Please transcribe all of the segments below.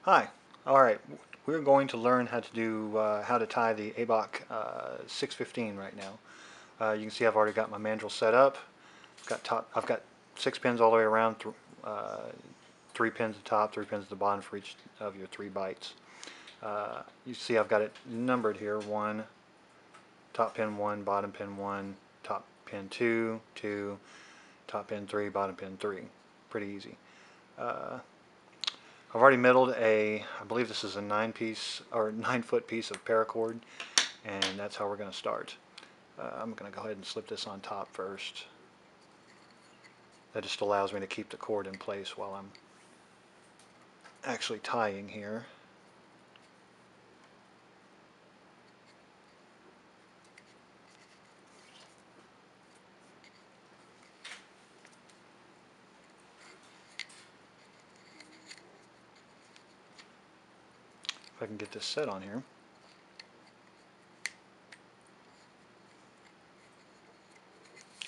Hi. Alright, we're going to learn how to do how to tie the abok 615 right now. You can see I've already got my mandrel set up. I've got 6 pins all the way around, 3 pins at the top, 3 pins at the bottom for each of your 3 bites. You see I've got it numbered here: 1, top pin 1, bottom pin 1, top pin 2, 2, top pin 3, bottom pin 3. Pretty easy. I've already milled I believe this is a 9-foot piece of paracord, and that's how we're going to start. I'm going to go ahead and slip this on top first. That just allows me to keep the cord in place while I'm actually tying here. If I can get this set on here.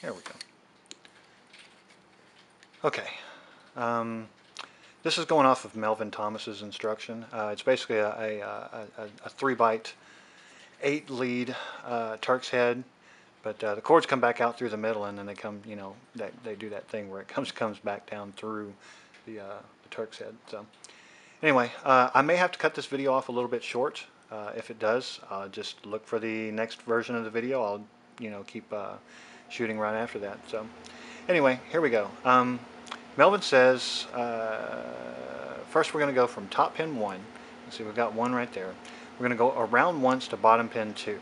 There we go. Okay. This is going off of Melvin Thomas's instruction. It's basically a 3-bite, 8-lead Turk's head, but the cords come back out through the middle, and then they come, they do that thing where it comes back down through the Turk's head. So anyway, I may have to cut this video off a little bit short. If it does, just look for the next version of the video. I'll keep shooting right after that. So anyway, here we go. Melvin says first we're going to go from top pin 1. See, we've got 1 right there. We're going to go around once to bottom pin 2.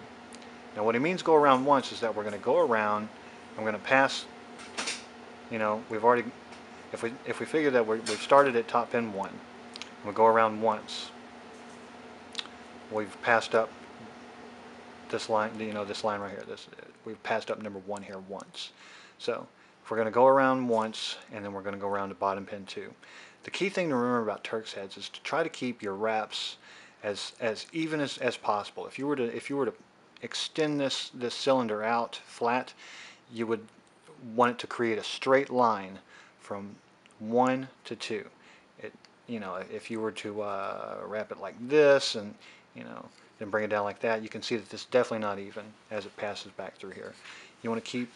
Now what he means go around once is that we're going to go around, and we're going to pass, we've already, if we figure that we've started at top pin 1, and we go around once, we've passed up this line, this line right here. We've passed up number 1 here once. So if we're going to go around once, and then we're going to go around to bottom pin 2. The key thing to remember about Turk's heads is to try to keep your wraps as even as possible. If you were to extend this cylinder out flat, you would want it to create a straight line from 1 to 2. If you were to wrap it like this and then bring it down like that, you can see that this is definitely not even as it passes back through here. You want to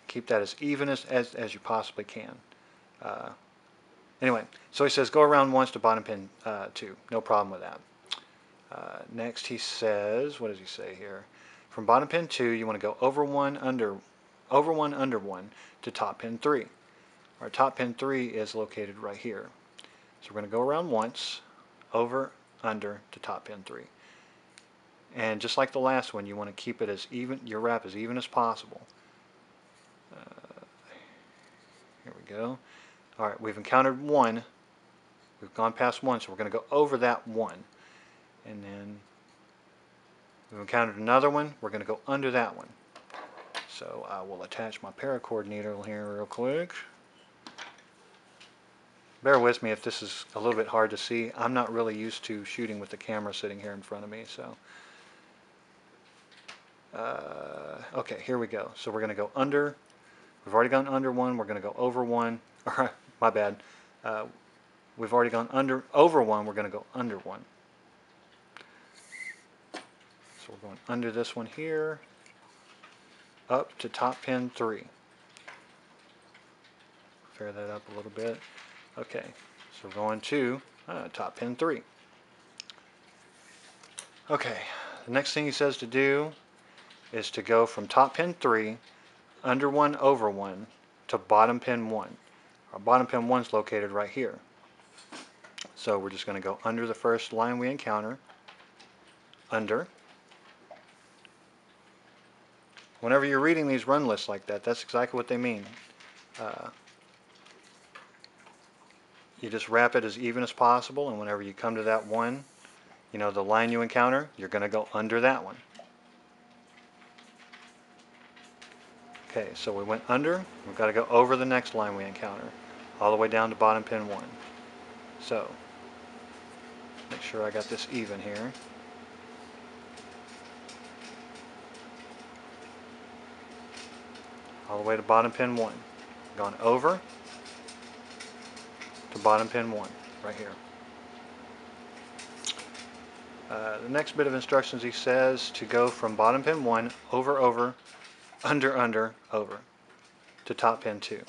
keep that as even as you possibly can. Anyway, so he says go around once to bottom pin 2. No problem with that. Next he says, what does he say here? From bottom pin 2, you want to go over 1, under 1 to top pin 3. Our top pin 3 is located right here. So we're going to go around once, over, under to top pin 3. And just like the last one, you want to keep it as even, your wrap as even as possible. Here we go. Alright, we've encountered 1. We've gone past 1, so we're going to go over that 1. And then we've encountered another one. We're going to go under that one. So I will attach my paracord needle here real quick. Bear with me if this is a little bit hard to see. I'm not really used to shooting with the camera sitting here in front of me. So okay, here we go. So we're going to go under. We've already gone under 1. We're going to go over 1. Or my bad. We've already gone over 1. We're going to go under 1. So we're going under this one here, up to top pin 3. Fair that up a little bit. Okay, so we're going to top pin 3. Okay, the next thing he says to do is to go from top pin 3, under 1, over 1, to bottom pin 1. Our bottom pin 1 is located right here. So we're just going to go under the first line we encounter, under. Whenever you're reading these run lists like that, that's exactly what they mean. You just wrap it as even as possible, and whenever you come to that one, the line you encounter, you're going to go under that one. Okay, so we went under. We've got to go over the next line we encounter, all the way down to bottom pin 1. So, make sure I got this even here. All the way to bottom pin 1. Gone over to bottom pin 1. right here. The next bit of instructions, he says to go from bottom pin 1 over, over, under, under, over to top pin 2.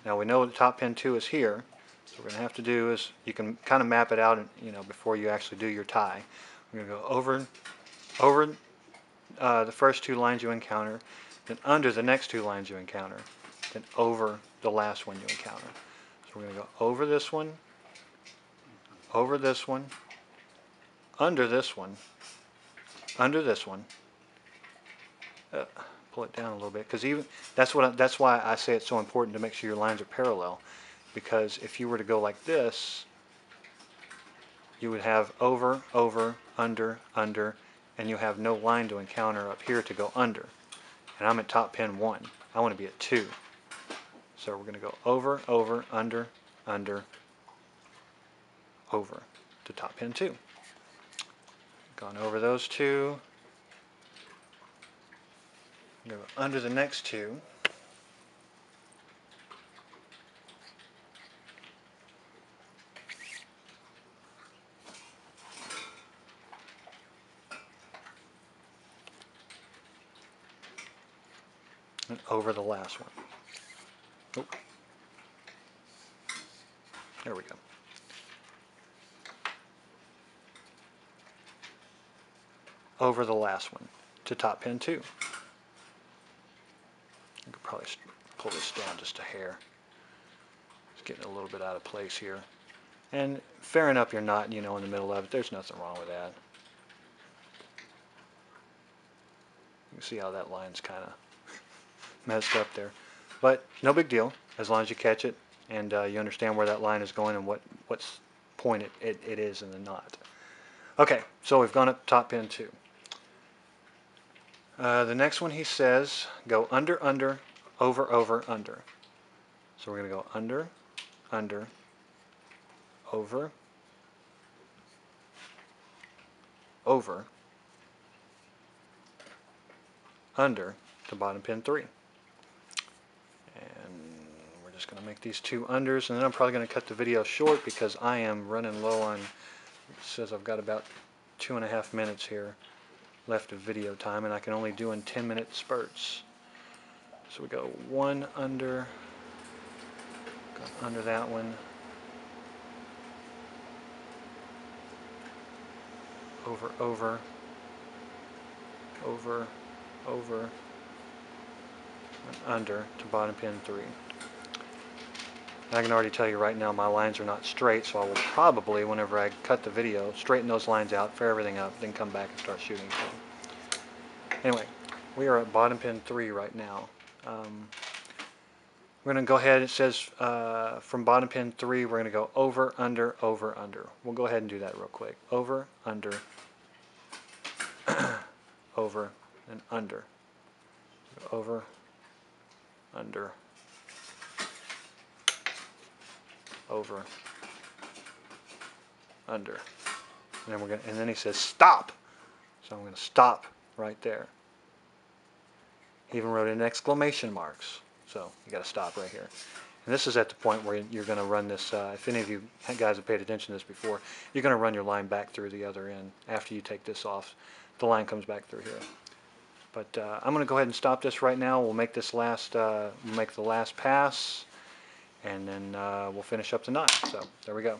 Now we know the top pin 2 is here, so what we're going to have to do is, you can kind of map it out, before you actually do your tie. We're going to go over the first 2 lines you encounter, then under the next 2 lines you encounter, then over the last one you encounter. So we're going to go over this one, under this one, under this one. Pull it down a little bit, because even that's why I say it's so important to make sure your lines are parallel, because if you were to go like this, you would have over, over, under, under, and you have no line to encounter up here to go under. And I'm at top pin 1. I want to be at 2. So we're going to go over, over, under, under, over to top pin 2. Gone over those 2. Go under the next 2. And over the last one. Oh. There we go. Over the last one to top pin 2. I could probably pull this down just a hair. It's getting a little bit out of place here. And fairing up your knot, in the middle of it, there's nothing wrong with that. You can see how that line's kind of messed up there. But no big deal, as long as you catch it and you understand where that line is going and what point it is in the knot. Okay, so we've gone up top pin 2. The next one, he says, go under, under, over, over, under. So we're going to go under, under, over, over, under to bottom pin 3. And we're just going to make these 2 unders, and then I'm probably going to cut the video short because I am running low on, it says I've got about 2.5 minutes here left of video time, and I can only do in 10-minute spurts. So we go 1 under, go under that one, over, over, over, over, and under to bottom pin 3. I can already tell you right now my lines are not straight, so I will probably, whenever I cut the video, straighten those lines out, fair everything up, then come back and start shooting. Anyway, we are at bottom pin 3 right now. We're going to go ahead, it says from bottom pin 3 we're going to go over, under, over, under. We'll go ahead and do that real quick. Over, under, over, and under. Over, under, over, under. And then and then he says stop. So I'm going to stop right there. He even wrote in exclamation marks. So you got to stop right here. And this is at the point where you're going to run this, if any of you guys have paid attention to this before, you're going to run your line back through the other end. After you take this off, the line comes back through here. But I'm going to go ahead and stop this right now. We'll make this last, we'll make the last pass, and then we'll finish up the knot. So there we go.